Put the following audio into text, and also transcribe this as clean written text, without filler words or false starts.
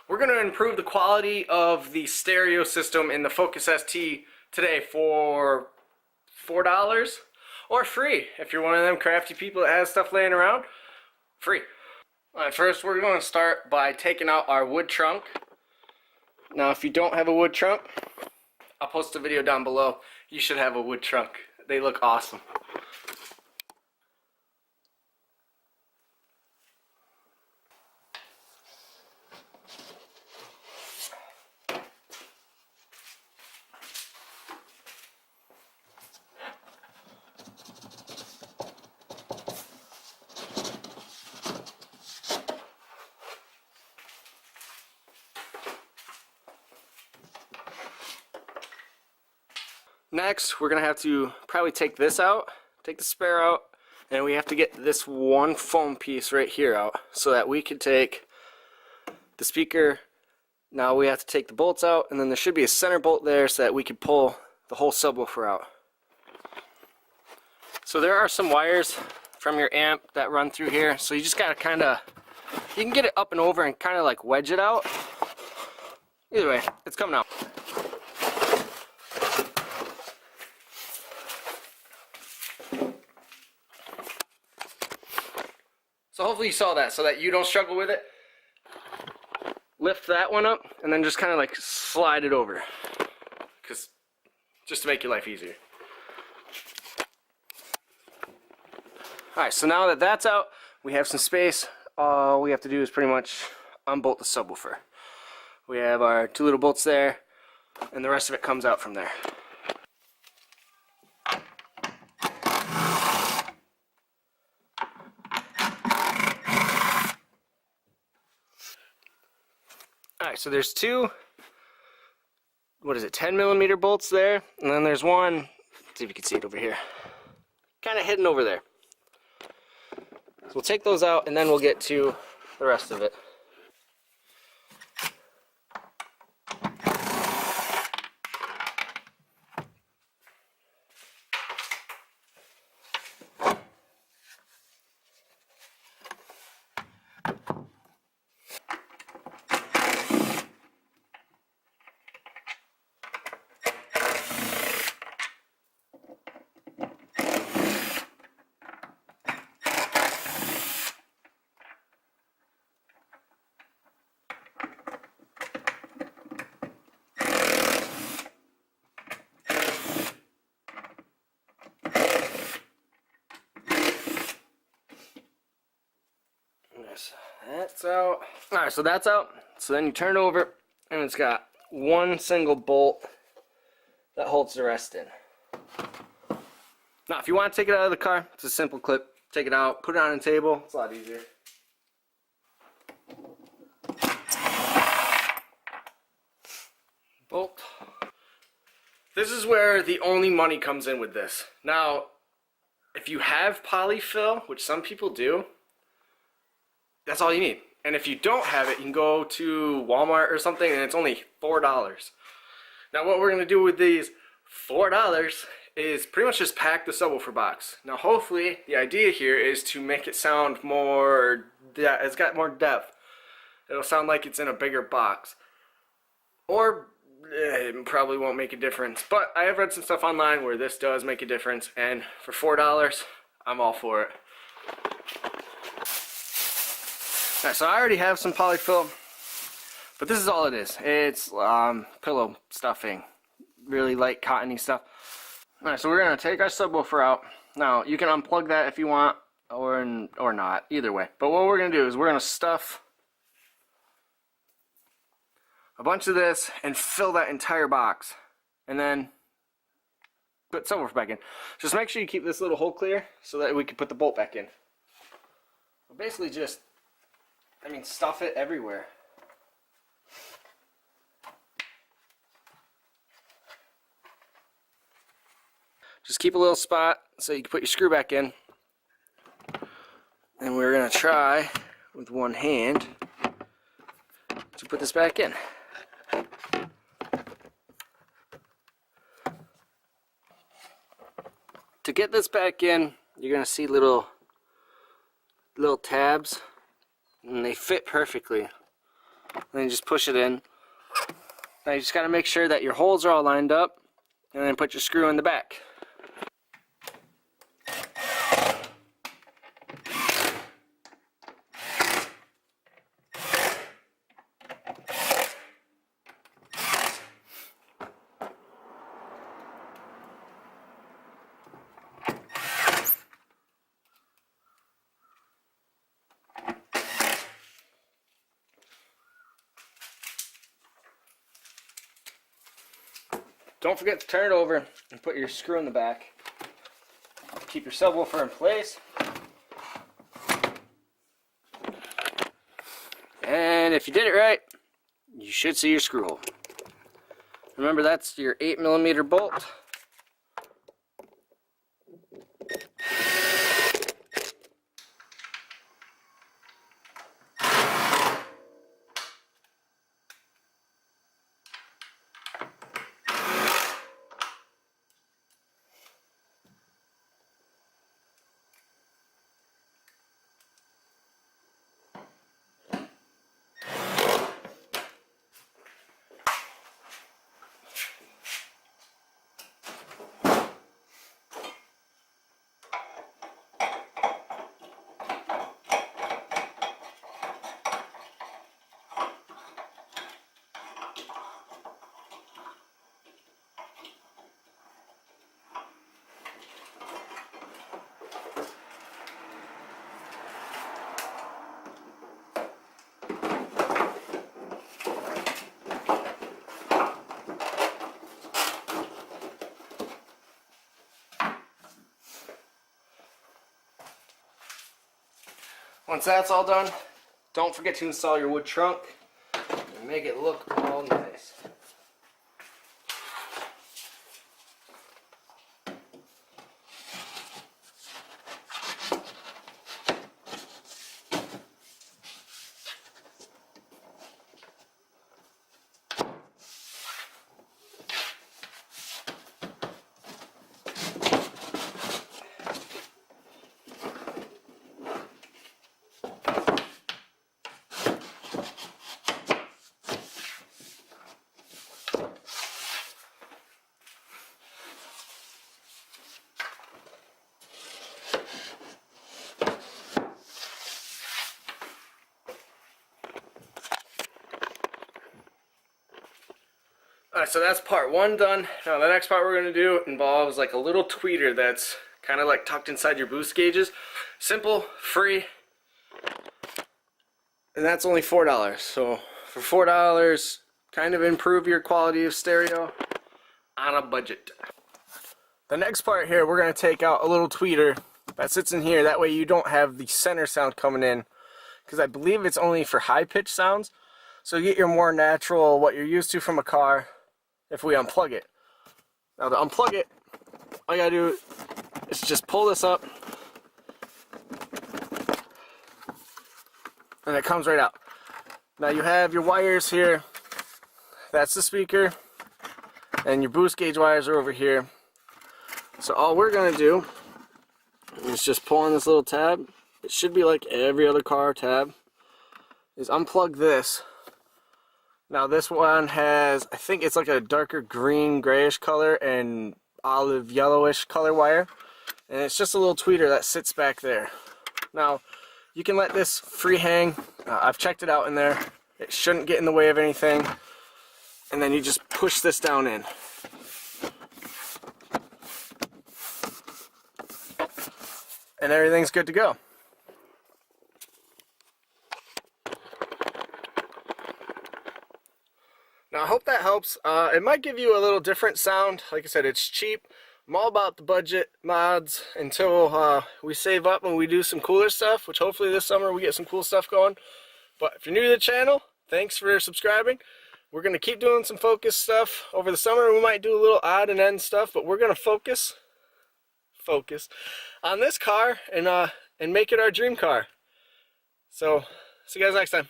We're going to improve the quality of the stereo system in the Focus ST today for $4 or free. If you're one of them crafty people that has stuff laying around, free. Alright, first we're going to start by taking out our wood trunk. Now if you don't have a wood trunk, I'll post a video down below. You should have a wood trunk. They look awesome. Next, we're going to have to probably take this out, take the spare out, and we have to get this one foam piece right here out so that we can take the speaker. Now we have to take the bolts out, and then there should be a center bolt there so that we can pull the whole subwoofer out. So there are some wires from your amp that run through here, so you just got to kind of, you can get it up and over and kind of like wedge it out. Either way, it's coming out. So hopefully you saw that so that you don't struggle with it. Lift that one up and then just kind of like slide it over, just to make your life easier. Alright, so now that that's out, we have some space. All we have to do is pretty much unbolt the subwoofer. We have our two little bolts there, and the rest of it comes out from there. Alright, so there's two, 10mm bolts there, and then there's one, let's see if you can see it over here, kind of hidden over there. So we'll take those out and then we'll get to the rest of it. That's out. Alright, so that's out. So then you turn it over, and it's got one single bolt that holds the rest in. Now, if you want to take it out of the car, it's a simple clip. Take it out, put it on a table. It's a lot easier. Bolt. This is where the only money comes in with this. Now, if you have polyfill, which some people do, that's all you need. And if you don't have it, you can go to Walmart or something and it's only $4. Now what we're going to do with these $4 is pretty much just pack the subwoofer box. Now hopefully the idea here is to make it sound more, it's got more depth. It'll sound like it's in a bigger box. Or it probably won't make a difference. But I have read some stuff online where this does make a difference, and for $4, I'm all for it. Alright, so I already have some polyfill, but this is all it is. It's pillow stuffing, really light cottony stuff. Alright, so we're going to take our subwoofer out. Now, you can unplug that if you want, or not, either way. But what we're going to do is we're going to stuff a bunch of this and fill that entire box, and then put subwoofer back in. Just make sure you keep this little hole clear so that we can put the bolt back in. So basically just, stuff it everywhere. Just keep a little spot so you can put your screw back in. And we're going to try with one hand to put this back in. To get this back in, you're going to see little tabs, and they fit perfectly. then you just push it in. Now you just got to make sure that your holes are all lined up, and then put your screw in the back. Don't forget to turn it over and put your screw in the back. Keep your subwoofer in place. And if you did it right, you should see your screw hole. Remember, that's your 8mm bolt. Once that's all done, don't forget to install your wood trunk and make it look all nice. Alright, so that's part one done. Now the next part we're going to do involves like a little tweeter that's kind of like tucked inside your boost gauges. Simple, free, and that's only $4. So for $4, kind of improve your quality of stereo on a budget. The next part here, we're going to take out a little tweeter that sits in here. That way you don't have the center sound coming in, because I believe it's only for high-pitched sounds. So you get your more natural, what you're used to from a car, if we unplug it. Now to unplug it, all you gotta do is just pull this up, and it comes right out. Now you have your wires here. That's the speaker, and your boost gauge wires are over here. So all we're gonna do is just pull on this little tab. It should be like every other car tab. Is unplug this. Now this one has, I think it's like a darker green grayish color and olive yellowish color wire, and it's just a little tweeter that sits back there. Now you can let this free hang. I've checked it out in there. It shouldn't get in the way of anything, and then you just push this down in. And everything's good to go. Now I hope that helps. It might give you a little different sound. Like I said, it's cheap. I'm all about the budget mods until we save up and we do some cooler stuff, which hopefully this summer we get some cool stuff going. But if you're new to the channel, thanks for subscribing. We're going to keep doing some focus stuff over the summer. We might do a little odd and end stuff, but we're going to focus on this car and make it our dream car. So see you guys next time.